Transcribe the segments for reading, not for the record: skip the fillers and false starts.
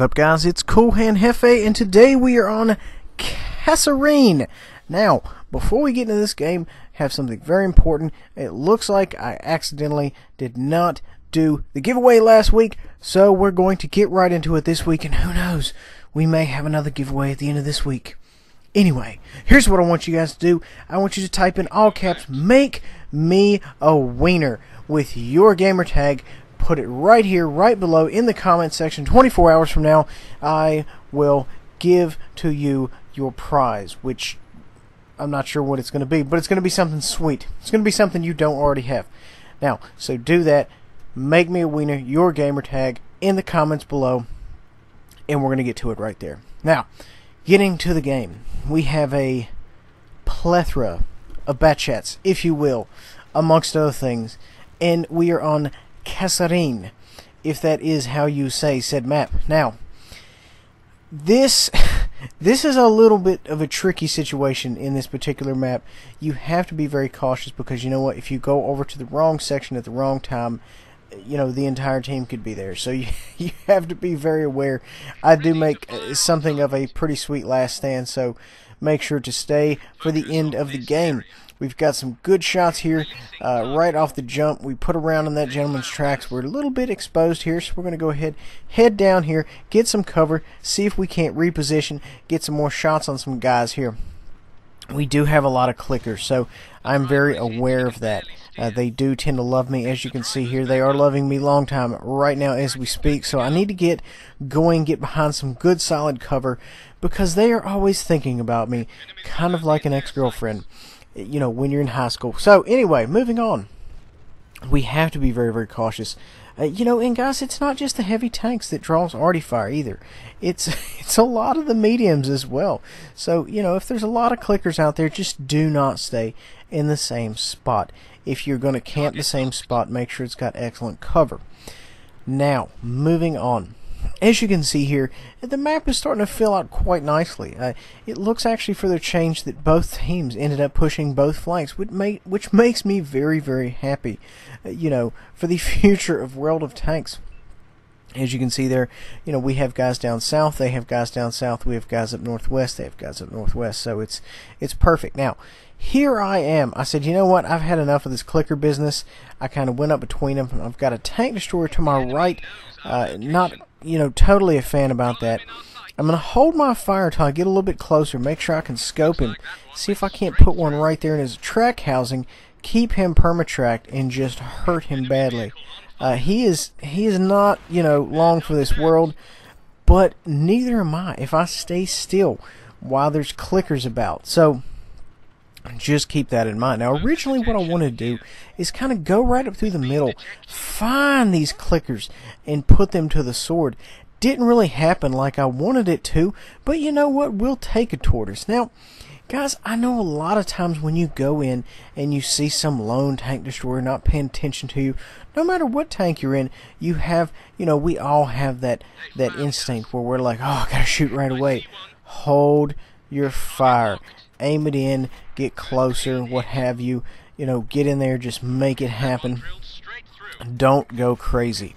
What's up, guys? It's Cool Hand Hefe, and today we are on Chattery. Now, before we get into this game, have something very important. It looks like I accidentally did not do the giveaway last week, so we're going to get right into it this week, and who knows, we may have another giveaway at the end of this week. Anyway, here's what I want you guys to do. I want you to type in all caps, "Make me a wiener," with your gamer tag. Put it right here, right below in the comment section. 24 hours from now, I will give to you your prize, which I'm not sure what it's going to be, but it's going to be something sweet. It's going to be something you don't already have. Now, so do that. Make me a wiener, your gamer tag, in the comments below, and we're going to get to it right there. Now, getting to the game, we have a plethora of bat chats, if you will, amongst other things, and we are on Chattery, if that is how you say said map. Now, this is a little bit of a tricky situation in this particular map. You have to be very cautious because you know what? If you go over to the wrong section at the wrong time, you know, the entire team could be there. So you have to be very aware. I do make something of a pretty sweet last stand, so make sure to stay for the end of the game. We've got some good shots here right off the jump. We put around on that gentleman's tracks. We're a little bit exposed here, so we're going to go ahead, head down here, get some cover, see if we can't reposition, get some more shots on some guys here. We do have a lot of clickers, so I'm very aware of that. They do tend to love me, as you can see here. They are loving me long time right now as we speak, so I need to get going, get behind some good solid cover, because they are always thinking about me, kind of like an ex-girlfriend, you know, when you're in high school. So anyway, moving on. We have to be very, very cautious. You know, and guys, it's not just the heavy tanks that draws arty fire either. It's a lot of the mediums as well. So, you know, if there's a lot of clickers out there, just do not stay in the same spot. If you're going to camp the same spot, make sure it's got excellent cover. Now, moving on. As you can see here, the map is starting to fill out quite nicely. It looks actually for the change that both teams ended up pushing both flanks, which makes me very, very happy, you know, for the future of World of Tanks. As you can see there, you know, we have guys down south, they have guys down south, we have guys up northwest, they have guys up northwest, so it's perfect. Now, here I am. I said, you know what, I've had enough of this clicker business. I kind of went up between them. I've got a tank destroyer to my right, not, you know, totally a fan about that. I'm going to hold my fire until I get a little bit closer, make sure I can scope him, see if I can't put one right there in his track housing, keep him permatracked, and just hurt him badly. He is not, you know, long for this world, but neither am I if I stay still while there's clickers about. So just keep that in mind. Now, originally what I want to do is kind of go right up through the middle, find these clickers, and put them to the sword. Didn't really happen like I wanted it to, but you know what? We'll take a tortoise. Now, guys, I know a lot of times when you go in and you see some lone tank destroyer not paying attention to you, no matter what tank you're in, you have, you know, we all have that instinct where we're like, oh, I gotta shoot right away. Hold your fire. Aim it in, get closer, what have you. You know, get in there, just make it happen. Don't go crazy.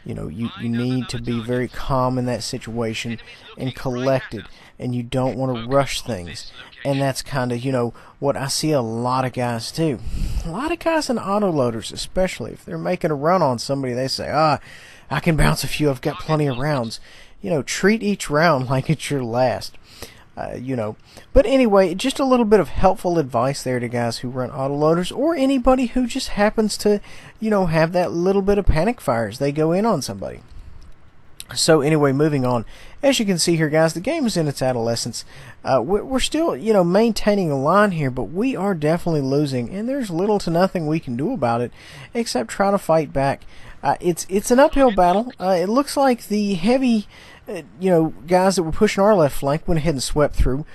You know, you need to be very calm in that situation and collected, and you don't want to rush things. And that's kind of, you know, what I see a lot of guys do. A lot of guys in autoloaders, especially if they're making a run on somebody, they say, I can bounce a few, I've got plenty of rounds. You know, treat each round like it's your last. You know, but anyway, just a little bit of helpful advice there to guys who run autoloaders, or anybody who just happens to, you know, have that little bit of panic fires. They go in on somebody. So anyway, moving on. As you can see here, guys, the game is in its adolescence. We're still, you know, maintaining a line here, but we are definitely losing, and there's little to nothing we can do about it except try to fight back. It's an uphill battle. It looks like the heavy, you know, guys that were pushing our left flank went ahead and swept through.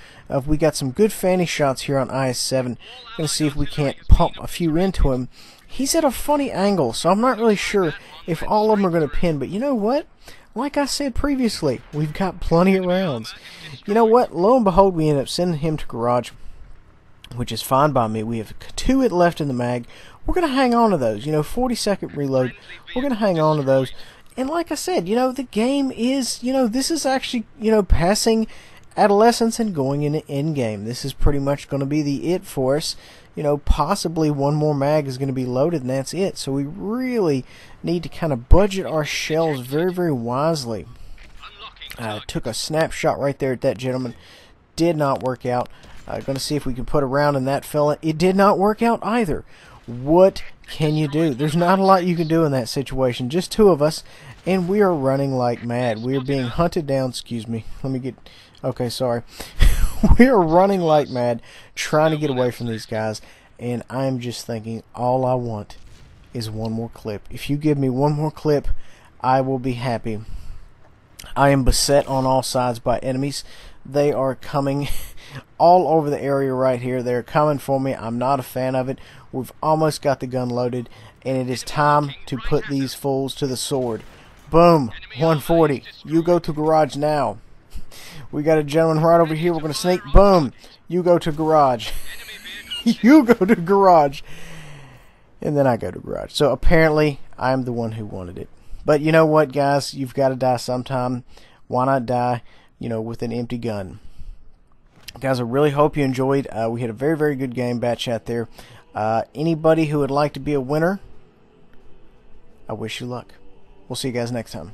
We got some good fanny shots here on IS-7. Going to see if we can't pump a few into him. He's at a funny angle, so I'm not really sure if all of them are going to pin, but you know what? Like I said previously, we've got plenty of rounds. You know what? Lo and behold, we end up sending him to garage, which is fine by me. We have 2 left in the mag. We're going to hang on to those. You know, 40-second reload. We're going to hang on to those. And like I said, you know, the game is, you know, this is actually, you know, passing adolescence and going into endgame. This is pretty much going to be the it for us. You know, possibly one more mag is going to be loaded and that's it. So we really need to kind of budget our shells very, very wisely. I took a snapshot right there at that gentleman. Did not work out. Going to see if we can put a round in that fella. It did not work out either. What can you do? There's not a lot you can do in that situation. Just two of us, and we are running like mad. We are being hunted down. Excuse me. Let me get... Okay, sorry. We are running like mad, trying to get away from these guys, and I'm just thinking, all I want is one more clip. If you give me one more clip, I will be happy. I am beset on all sides by enemies. They are coming all over the area right here. They're coming for me. I'm not a fan of it. We've almost got the gun loaded, and it is time to put these fools to the sword. Boom, 140. You go to garage now. We got a gentleman right over here. We're going to sneak. Boom, you go to garage. You go to garage. And then I go to garage. So apparently, I'm the one who wanted it. But you know what, guys? You've got to die sometime. Why not die, you know, with an empty gun? Guys, I really hope you enjoyed. We had a very, very good game, Bat Chat there. Anybody who would like to be a winner, I wish you luck. We'll see you guys next time.